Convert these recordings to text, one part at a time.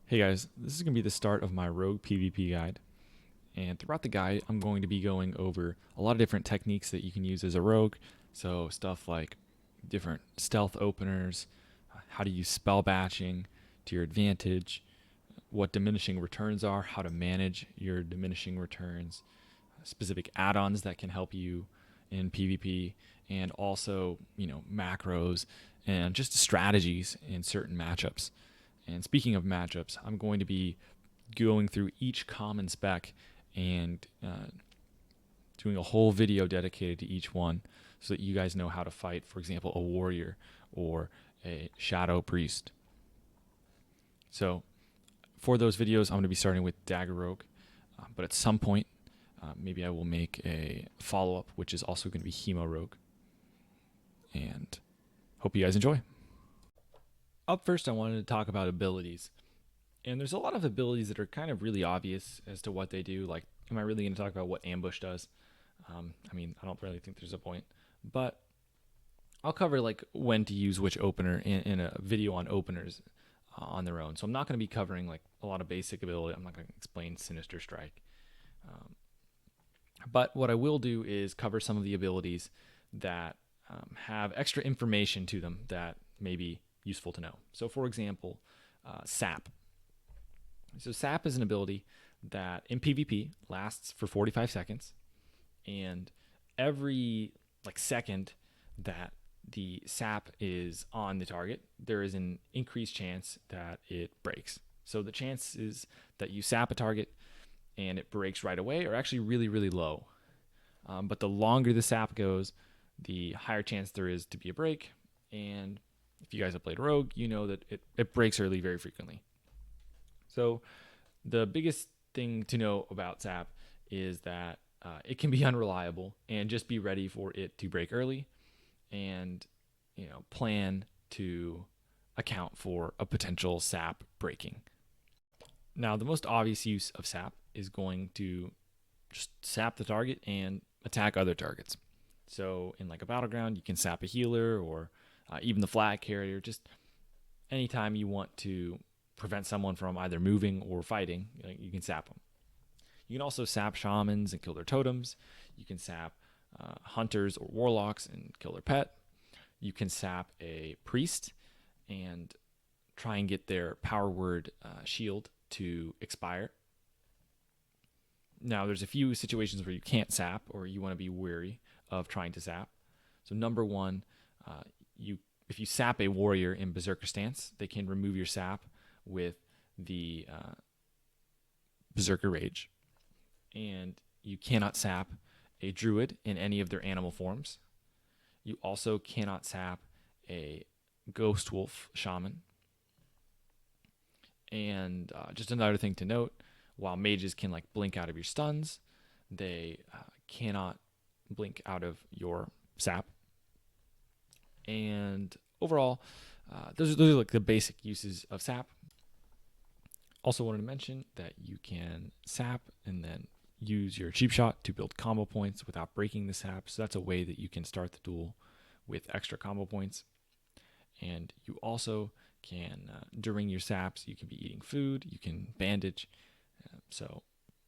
Hey guys, this is going to be the start of my Rogue PvP guide. And throughout the guide, I'm going to be going over a lot of different techniques that you can use as a rogue. So, stuff like different stealth openers, how to use spell batching to your advantage, what diminishing returns are, how to manage your diminishing returns, specific add ons that can help you in PvP, and also, macros and just strategies in certain matchups. And speaking of matchups, I'm going to be going through each common spec and doing a whole video dedicated to each one so that you guys know how to fight, for example, a warrior or a shadow priest. So for those videos, I'm going to be starting with Dagger Rogue, but at some point, maybe I will make a follow-up, which is also going to be Hemo Rogue. And hope you guys enjoy. Up first, I wanted to talk about abilities. And there's a lot of abilities that are kind of really obvious as to what they do. Like, am I really going to talk about what ambush does? I don't really think there's a point. But I'll cover like when to use which opener in a video on openers on their own. So I'm not going to be covering like a lot of basic ability. I'm not going to explain Sinister Strike. But what I will do is cover some of the abilities that have extra information to them that may be useful to know. So, for example, Sap. So, Sap is an ability that in PvP lasts for 45 seconds, and every second that the sap is on the target, there is an increased chance that it breaks. So the chances that you sap a target and it breaks right away are actually really, really low. But the longer the sap goes, the higher chance there is to be a break. And if you guys have played Rogue, you know that it breaks early very frequently. So the biggest thing to know about sap is that it can be unreliable, and just be ready for it to break early and plan to account for a potential sap breaking. Now, the most obvious use of sap is going to just sap the target and attack other targets. So in like a battleground, you can sap a healer or even the flag carrier. Just anytime you want to prevent someone from either moving or fighting, you can sap them. You can also sap shamans and kill their totems. You can sap hunters or warlocks and kill their pet. You can sap a priest and try and get their power word shield to expire. Now, there's a few situations where you can't sap or you want to be wary of trying to sap. So number one, if you sap a warrior in Berserker stance, they can remove your sap with the Berserker Rage. And you cannot sap a druid in any of their animal forms. You also cannot sap a ghost wolf shaman. And just another thing to note, while mages can like blink out of your stuns, they cannot blink out of your sap. And overall, those are like the basic uses of sap. Also wanted to mention that you can sap and then use your cheap shot to build combo points without breaking the sap. So that's a way that you can start the duel with extra combo points. And you also can, during your saps, you can be eating food, you can bandage. So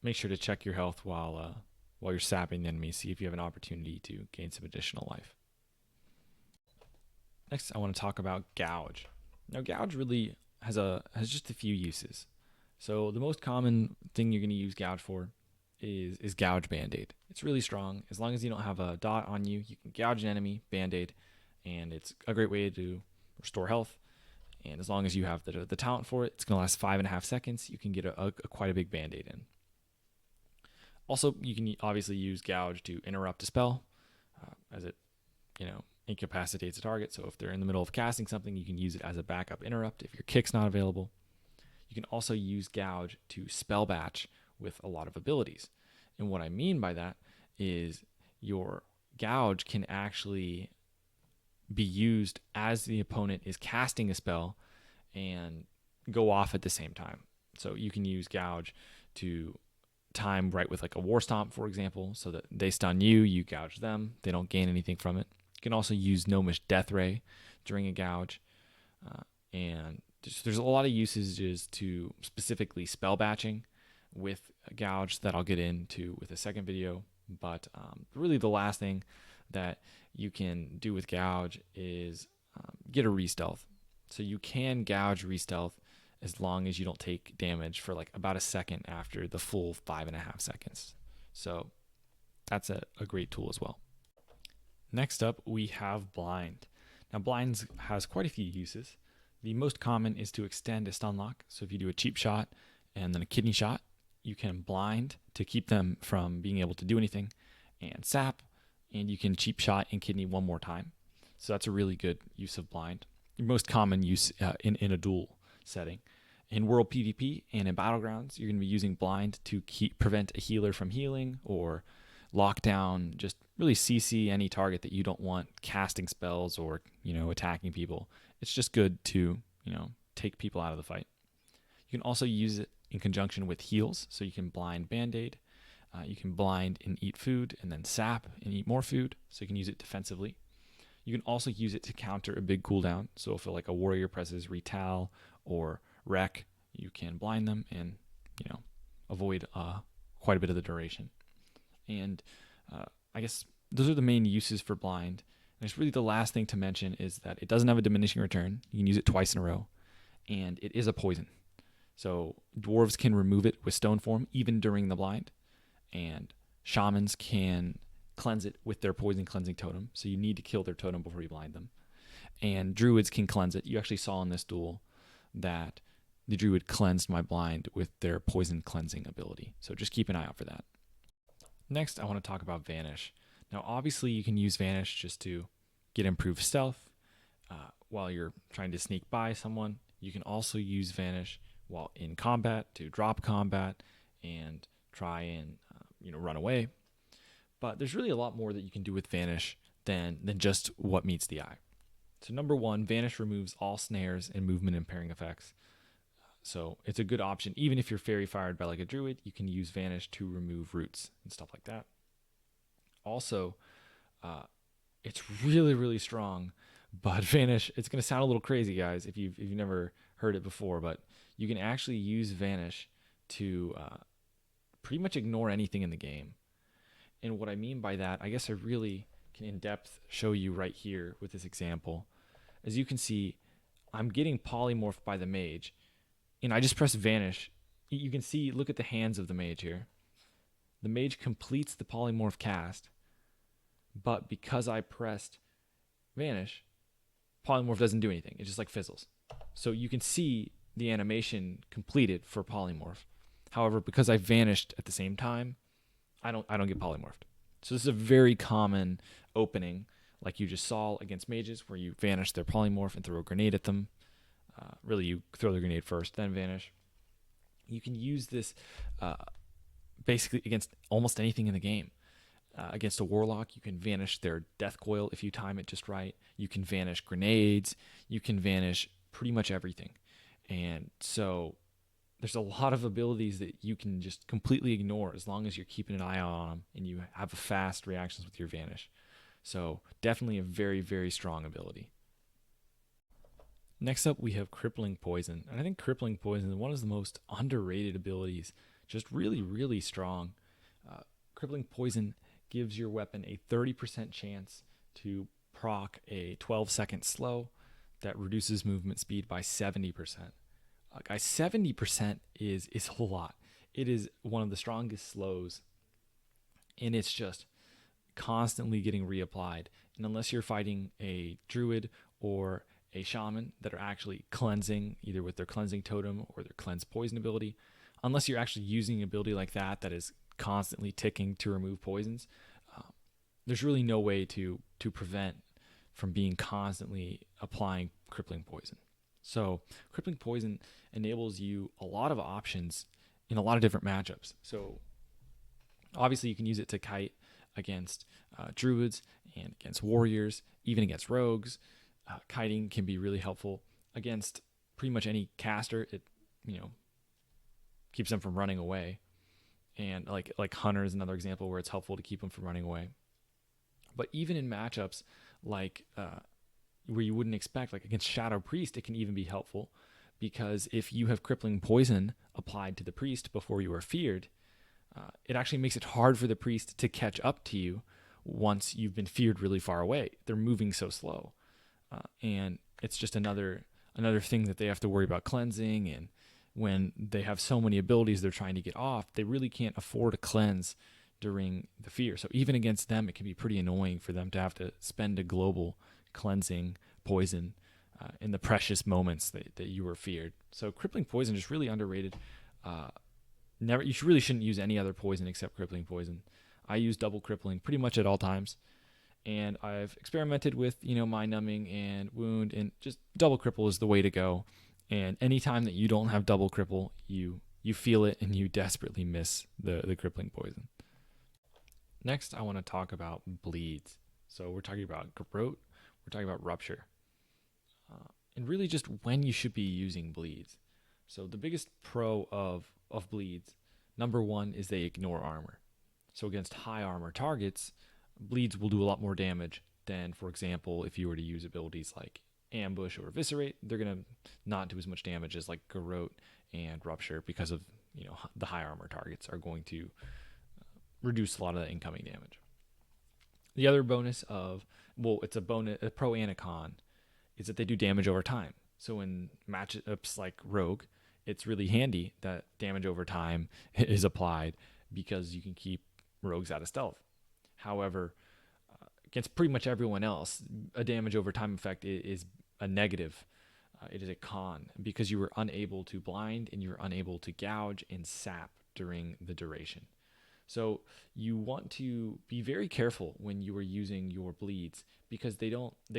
make sure to check your health while you're sapping the enemy, see if you have an opportunity to gain some additional life. Next, I want to talk about Gouge. Now, Gouge really has just a few uses. So the most common thing you're going to use Gouge for is Gouge Band-Aid. It's really strong. As long as you don't have a dot on you, you can gouge an enemy, Band-Aid, and it's a great way to restore health. And as long as you have the talent for it, it's going to last 5.5 seconds. You can get quite a big Band-Aid in. Also, you can obviously use Gouge to interrupt a spell, as it, incapacitates a target. So if they're in the middle of casting something, you can use it as a backup interrupt if your kick's not available. You can also use Gouge to spell batch with a lot of abilities. And what I mean by that is your Gouge can actually be used as the opponent is casting a spell and go off at the same time. So you can use Gouge to time right with like a War Stomp, for example, so that they stun you, you gouge them, they don't gain anything from it. You can also use Gnomish Death Ray during a Gouge, and there's a lot of usages to specifically spell batching with Gouge that I'll get into with a second video. But really the last thing that you can do with Gouge is get a re-stealth. So you can Gouge re-stealth as long as you don't take damage for like about a second after the full 5.5 seconds. So that's a great tool as well. Next up, we have Blind. Now, Blind has quite a few uses. The most common is to extend a stun lock. So if you do a cheap shot and then a kidney shot, you can blind to keep them from being able to do anything, and sap, and you can cheap shot and kidney one more time. So that's a really good use of blind. Your most common use in a duel setting. In World PvP and in Battlegrounds, you're going to be using blind to prevent a healer from healing, or lock down, just really CC any target that you don't want casting spells or, attacking people. It's just good to, take people out of the fight. You can also use it in conjunction with heals. So you can blind Band-Aid, you can blind and eat food, and then sap and eat more food. So you can use it defensively. You can also use it to counter a big cooldown. So if like a warrior presses Retal or Wreck, you can blind them and, avoid quite a bit of the duration. And I guess those are the main uses for blind. And it's really the last thing to mention is that it doesn't have a diminishing return. You can use it twice in a row, and it is a poison. So dwarves can remove it with stone form even during the blind, and shamans can cleanse it with their poison cleansing totem. So you need to kill their totem before you blind them. And druids can cleanse it. You actually saw in this duel that the druid cleansed my blind with their poison cleansing ability. So just keep an eye out for that. Next, I want to talk about Vanish. Now, obviously, you can use Vanish just to get improved stealth while you're trying to sneak by someone. You can also use Vanish while in combat to drop combat and try and run away. But there's really a lot more that you can do with Vanish than just what meets the eye. So number one, Vanish removes all snares and movement impairing effects. So it's a good option. Even if you're fairy fired by like a druid, you can use Vanish to remove roots and stuff like that. Also, it's really, really strong. But Vanish, it's going to sound a little crazy, guys, if you've never heard it before, but you can actually use Vanish to pretty much ignore anything in the game. And what I mean by that, I guess I really can in depth show you right here with this example. As you can see, I'm getting polymorphed by the mage, and I just press Vanish. You can see, look at the hands of the mage here. The mage completes the polymorph cast, but because I pressed Vanish, polymorph doesn't do anything. It just like fizzles. So you can see the animation completed for polymorph. However, because I vanished at the same time, I don't get polymorphed. So this is a very common opening, like you just saw against mages, where you vanish their polymorph and throw a grenade at them. Really, you throw the grenade first, then vanish. You can use this basically against almost anything in the game. Against a warlock, you can vanish their death coil if you time it just right. You can vanish grenades. You can vanish pretty much everything. And so there's a lot of abilities that you can just completely ignore as long as you're keeping an eye on them and you have fast reactions with your Vanish. So definitely a very, very strong ability. Next up, we have Crippling Poison. And I think Crippling Poison is one of the most underrated abilities. Just really, really strong. Crippling Poison gives your weapon a 30% chance to proc a 12-second slow that reduces movement speed by 70%. Guys, 70% is a lot. It is one of the strongest slows, and it's just constantly getting reapplied. And unless you're fighting a druid or a shaman that are actually cleansing, either with their cleansing totem or their cleanse poison ability, unless you're actually using an ability like that is constantly ticking to remove poisons, there's really no way to prevent from being constantly applying Crippling Poison. So Crippling Poison enables you a lot of options in a lot of different matchups. So obviously you can use it to kite against druids and against warriors, even against rogues. Kiting can be really helpful against pretty much any caster. It keeps them from running away. And like Hunter is another example where it's helpful to keep them from running away. But even in matchups like where you wouldn't expect, like against Shadow Priest, it can even be helpful because if you have crippling poison applied to the priest before you are feared, it actually makes it hard for the priest to catch up to you once you've been feared really far away. They're moving so slow, and it's just another thing that they have to worry about cleansing. And when they have so many abilities they're trying to get off, they really can't afford to cleanse during the fear. So even against them, it can be pretty annoying for them to have to spend a global cleansing poison in the precious moments that you were feared. So crippling poison is really underrated. You really shouldn't use any other poison except crippling poison. I use double crippling pretty much at all times, and I've experimented with mind numbing and wound, and just double cripple is the way to go. And anytime that you don't have double cripple, you feel it and you desperately miss the crippling poison. Next, I want to talk about bleeds. So we're talking about garrote, we're talking about rupture, and really just when you should be using bleeds. So the biggest pro of bleeds, number one, is they ignore armor. So against high armor targets, bleeds will do a lot more damage than, for example, if you were to use abilities like ambush or eviscerate. They're going to not do as much damage as like garrote and rupture, because of the high armor targets are going to reduce a lot of the incoming damage. The other bonus it's a pro and a con, is that they do damage over time. So in matchups like rogue, it's really handy that damage over time is applied, because you can keep rogues out of stealth. However, against pretty much everyone else, a damage over time effect is a negative. It is a con, because you were unable to blind and you were unable to gouge and sap during the duration. So you want to be very careful when you are using your bleeds, because they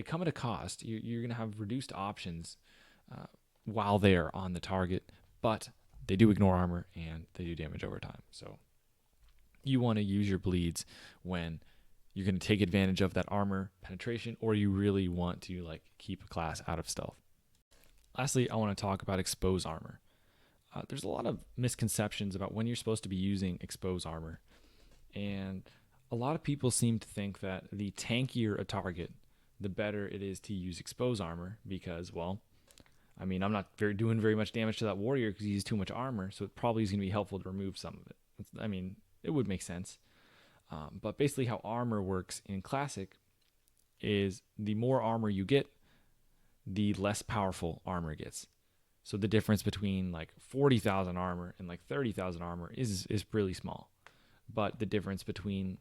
come at a cost. You're going to have reduced options while they are on the target, but they do ignore armor and they do damage over time. So you want to use your bleeds when you're going to take advantage of that armor penetration, or you really want to keep a class out of stealth. Lastly, I want to talk about expose armor. There's a lot of misconceptions about when you're supposed to be using expose armor, and a lot of people seem to think that the tankier a target, the better it is to use expose armor, because, I'm not doing very much damage to that warrior because he uses too much armor, so it probably is going to be helpful to remove some of it. It would make sense. But basically how armor works in Classic is the more armor you get, the less powerful armor gets. So the difference between 40,000 armor and 30,000 armor is really small. But the difference between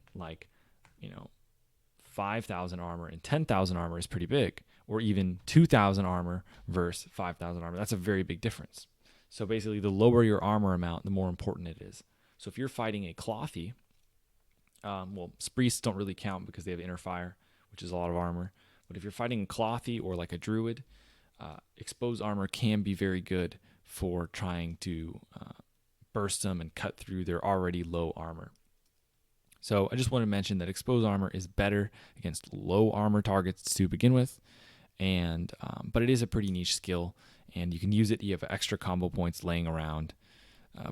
5,000 armor and 10,000 armor is pretty big. Or even 2,000 armor versus 5,000 armor. That's a very big difference. So basically the lower your armor amount, the more important it is. So if you're fighting a clothy, priests don't really count because they have inner fire, which is a lot of armor. But if you're fighting a clothy or like a druid, exposed armor can be very good for trying to burst them and cut through their already low armor. So I just want to mention that exposed armor is better against low armor targets to begin with, and but it is a pretty niche skill, and you can use it. You have extra combo points laying around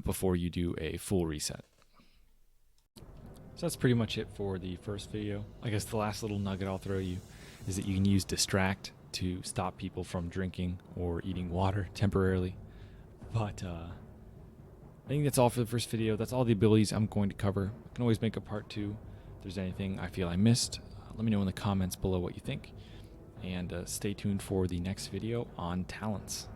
before you do a full reset. So that's pretty much it for the first video. I guess the last little nugget I'll throw you is that you can use distract to stop people from drinking or eating water temporarily. But I think that's all for the first video. That's all the abilities I'm going to cover. I can always make a part 2 if there's anything I feel I missed. Let me know in the comments below what you think, and stay tuned for the next video on talents.